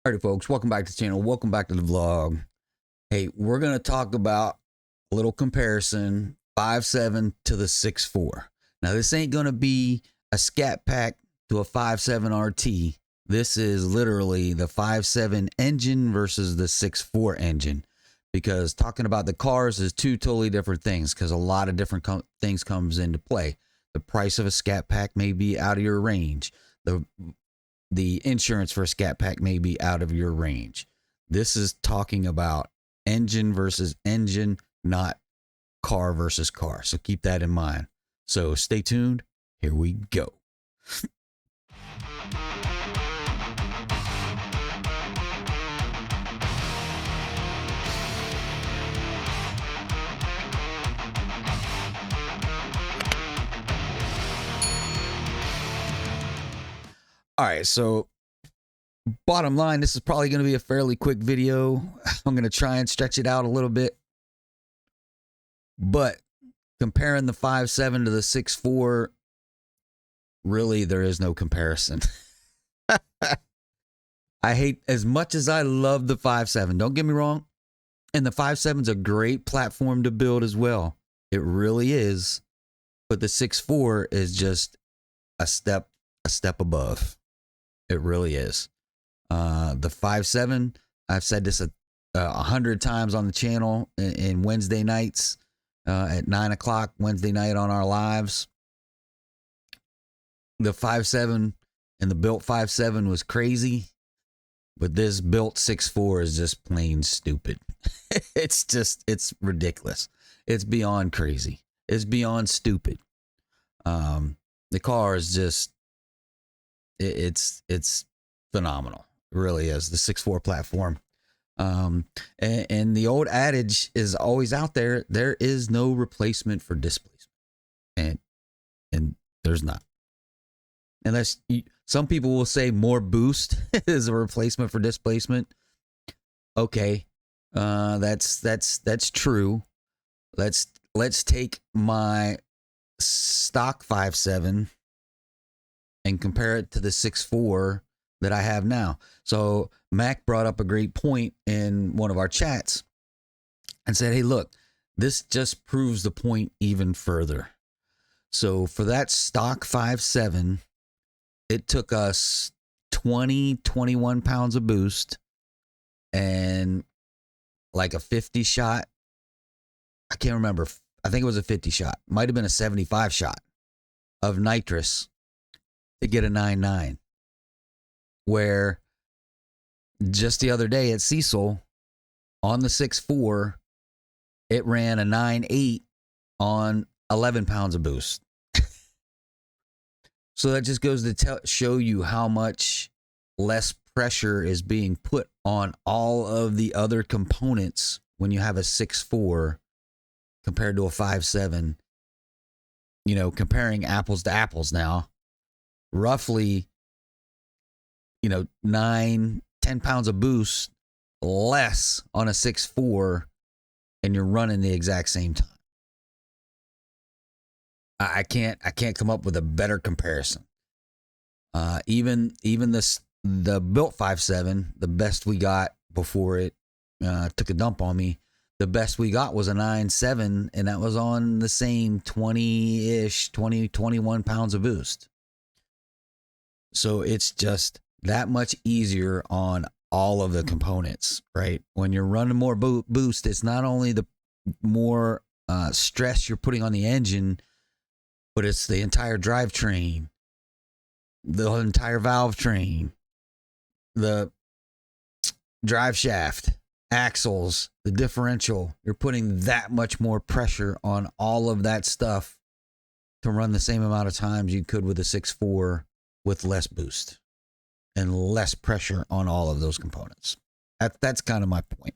Alright folks, welcome back to the channel, welcome back to the vlog. Hey, we're going to talk about a little comparison 5.7 to the 6.4. Now this ain't going to be a scat pack to a 5.7 RT. This is literally the 5.7 engine versus the 6.4 engine, because talking about the cars is two totally different things, because a lot of different things comes into play. The price of a scat pack may be out of your range. The insurance for a scat pack may be out of your range. This is talking about engine versus engine, not car versus car. So keep that in mind. So stay tuned. Here we go. All right, so bottom line, this is probably going to be a fairly quick video. I'm going to try and stretch it out a little bit. But comparing the 5.7 to the 6.4, really, there is no comparison. I hate, as much as I love the 5.7, don't get me wrong, and the 5.7 is a great platform to build as well. It really is. But the 6.4 is just a step above. It really is. The 5.7, I've said this 100 times on the channel in Wednesday nights at 9 o'clock Wednesday night on our lives. The 5.7 and the built 5.7 was crazy, but this built 6.4 is just plain stupid. It's ridiculous. It's beyond crazy. It's beyond stupid. The car is just, it's phenomenal. It really is. The 6.4 platform. And the old adage is always out there. There is no replacement for displacement. And there's not. Unless some people will say more boost is a replacement for displacement. Okay. That's true. Let's take my stock 5.7 and compare it to the 6.4 that I have now. So Mac brought up a great point in one of our chats and said, hey, look, this just proves the point even further. So for that stock 5.7, it took us 21 pounds of boost and like a 50 shot. I can't remember. I think it was a 50 shot. Might have been a 75 shot of nitrous to get a 9.9. Where just the other day at Cecil on the 6.4, it ran a 9.8 on 11 pounds of boost. So that just goes to show you how much less pressure is being put on all of the other components when you have a 6.4 compared to a 5.7. You know, comparing apples to apples now, roughly, 9-10 pounds of boost less on a 6.4, and you're running the exact same time. I can't come up with a better comparison. Even the built 5.7, the best we got before it took a dump on me, the best we got was a 9.7, and that was on the same 21 pounds of boost. So it's just that much easier on all of the components, right? When you're running more boost, it's not only the more stress you're putting on the engine, but it's the entire drivetrain, the entire valve train, the drive shaft, axles, the differential. You're putting that much more pressure on all of that stuff to run the same amount of times you could with a 6.4 with less boost and less pressure on all of those components. That's kind of my point.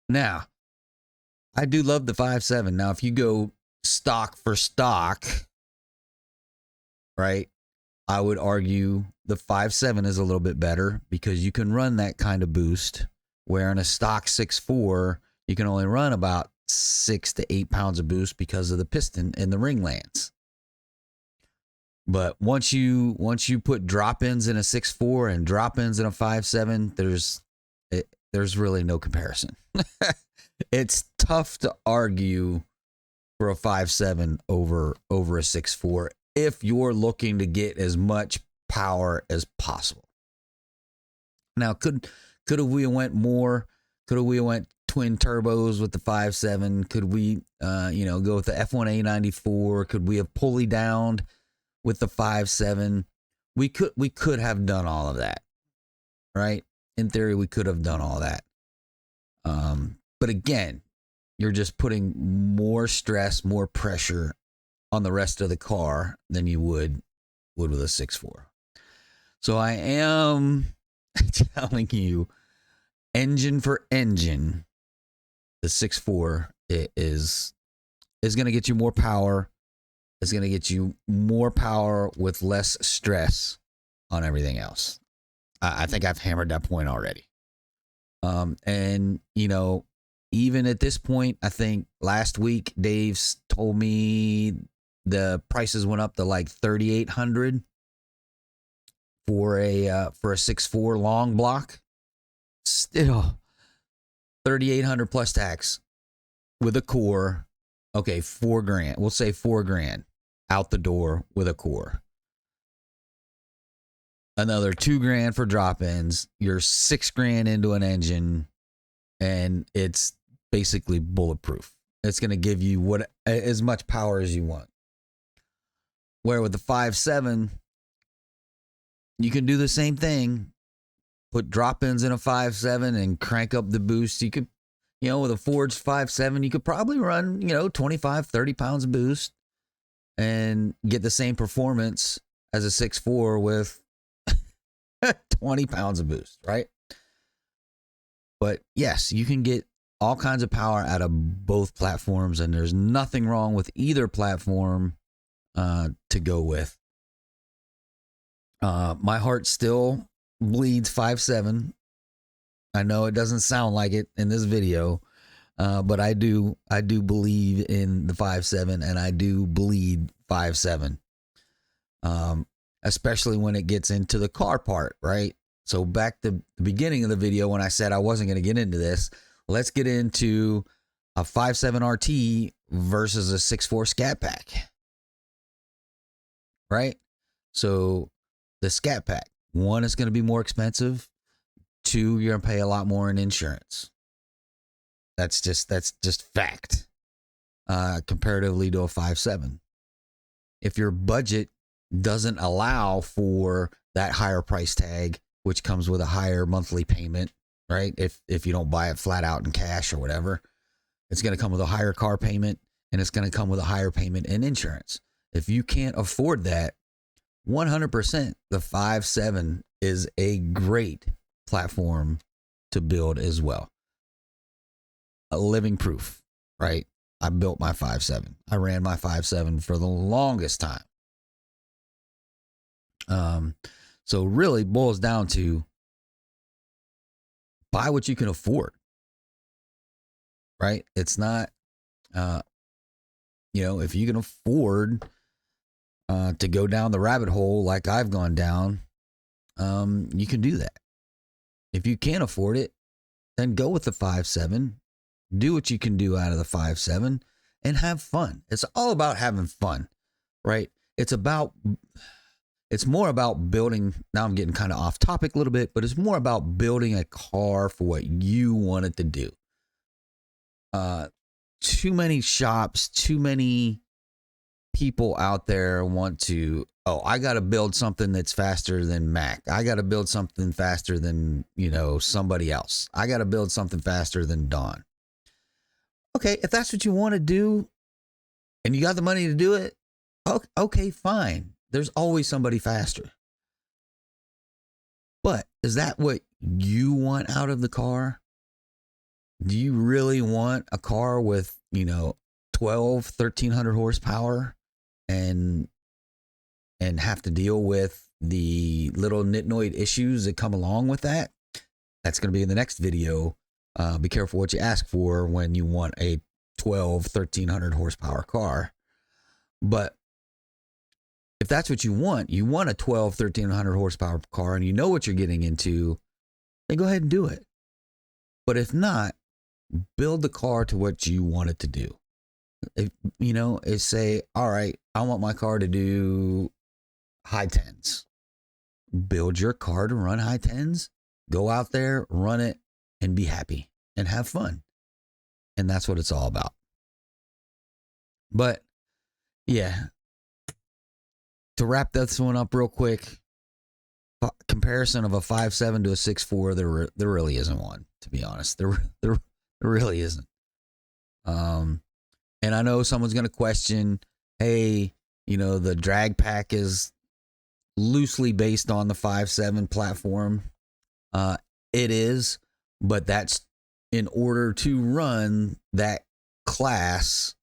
Now, I do love the 5.7. Now, if you go stock for stock, right, I would argue the 5.7 is a little bit better because you can run that kind of boost, where in a stock 6.4, you can only run about 6 to 8 pounds of boost because of the piston and the ring lands. But once you put drop-ins in a 6.4 and drop-ins in a 5.7, there's really no comparison. It's tough to argue for a 5.7 over a 6.4 if you're looking to get as much power as possible. Now, could we went more? Could we went twin turbos with the 5.7? Could we go with the F1A 94? Could we have pulley downed with the 5.7? We could have done all of that, right? In theory, we could have done all that. But again, you're just putting more stress, more pressure on the rest of the car than you would with a 6.4. So I am telling you, engine for engine, the 6.4 is going to get you more power. It's going to get you more power with less stress on everything else. I think I've hammered that point already. And even at this point, I think last week Dave's told me the prices went up to like $3,800 for a 6.4 long block. Still $3,800 plus tax with a core. Okay, $4,000. We'll say $4,000 out the door with a core. Another $2,000 for drop-ins. You're $6,000 into an engine, and it's basically bulletproof. It's going to give you as much power as you want. Where with the 5.7, you can do the same thing. Put drop-ins in a 5.7 and crank up the boost. You could, with a Ford's 5.7, you could probably run, 25, 30 pounds of boost and get the same performance as a 6.4 with 20 pounds of boost, right? But yes, you can get all kinds of power out of both platforms, and there's nothing wrong with either platform to go with. My heart still bleeds 5.7. I know it doesn't sound like it in this video, but I do believe in the 5.7, and I do bleed 5.7. Especially when it gets into the car part, right? So back to the beginning of the video when I said I wasn't going to get into this, let's get into a 5.7 RT versus a 6.4 Scat Pack, right? So the Scat Pack, one, is going to be more expensive. Two, you're going to pay a lot more in insurance. That's just fact. Comparatively to a 5.7. If your budget doesn't allow for that higher price tag, which comes with a higher monthly payment, right? If you don't buy it flat out in cash or whatever, it's going to come with a higher car payment, and it's going to come with a higher payment in insurance. If you can't afford that, 100%, the 5.7 is a great platform to build as well. A living proof, right? I built my 5.7. I ran my 5.7 for the longest time. So really boils down to buy what you can afford, right? It's not, if you can afford to go down the rabbit hole like I've gone down, you can do that. If you can't afford it, then go with the 5.7. Do what you can do out of the 5.7 and have fun. It's all about having fun, right? It's more about building. Now I'm getting kind of off topic a little bit, but it's more about building a car for what you want it to do. Too many shops, too many people out there want to, I got to build something that's faster than Mac. I got to build something faster than, somebody else. I got to build something faster than Don. Okay, if that's what you want to do and you got the money to do it, okay, fine. There's always somebody faster. But is that what you want out of the car? Do you really want a car with, 1,300 horsepower and have to deal with the little nitnoid issues that come along with that? That's going to be in the next video. Be careful what you ask for when you want a 1,300 horsepower car. But if that's what you want a 1300 horsepower car and you know what you're getting into, then go ahead and do it. But if not, build the car to what you want it to do. If, you know, is say, all right, I want my car to do high tens. Build your car to run high tens. Go out there, run it, and be happy and have fun. And that's what it's all about. But yeah, to wrap this one up real quick, comparison of a 5.7 to a 6.4, there really isn't one, to be honest. There really isn't. And I know someone's going to question, hey, you know, the drag pack is loosely based on the 5.7 platform. It is, but that's in order to run that class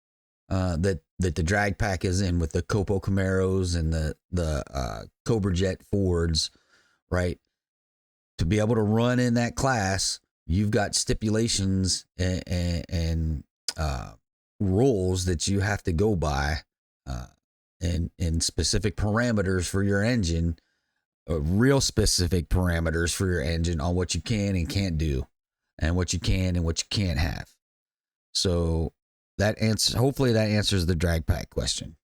that the drag pack is in with the Copo Camaros and the Cobra Jet Fords, right? To be able to run in that class, you've got stipulations and rules that you have to go by, and specific parameters for your engine, real specific parameters for your engine on what you can and can't do, and what you can and what you can't have. So that hopefully that answers the drag pack question.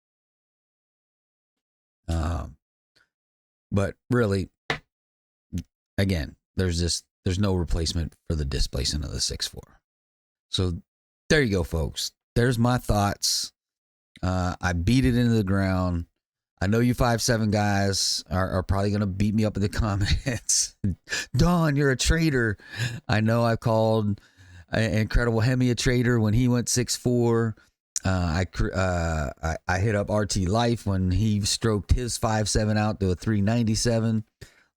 But really, again, there's no replacement for the displacement of the 6.4. So there you go, folks. There's my thoughts. I beat it into the ground. I know you 5.7 guys are probably going to beat me up in the comments. Don, you're a traitor. I know I called Incredible Hemi a traitor when he went 6.4. I hit up RT Life when he stroked his 5.7 out to a 397.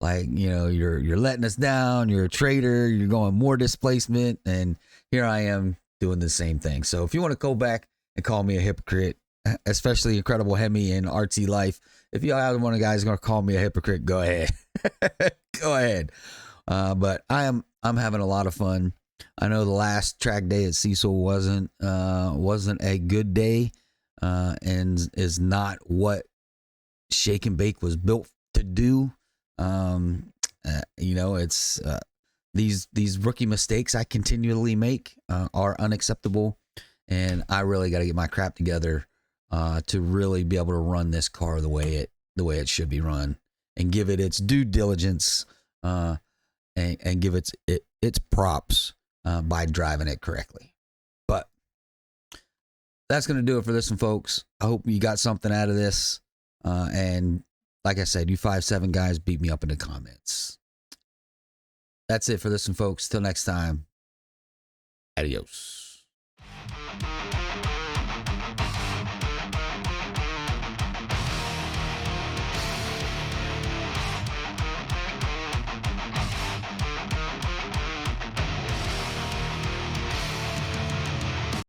Like, you know, you're letting us down. You're a traitor. You're going more displacement. And here I am doing the same thing. So if you want to go back and call me a hypocrite, especially Incredible Hemi and RT Life, if you are one of the guys going to call me a hypocrite, go ahead. Go ahead. But I'm having a lot of fun. I know the last track day at Cecil wasn't a good day, and is not what Shake and Bake was built to do. You know, it's these rookie mistakes I continually make are unacceptable, and I really got to get my crap together to really be able to run this car the way it should be run, and give it its due diligence, and give its props by driving it correctly. But that's going to do it for this one, folks. I hope you got something out of this. And like I said, you 5.7 guys beat me up in the comments. That's it for this one, folks. Till next time. Adios.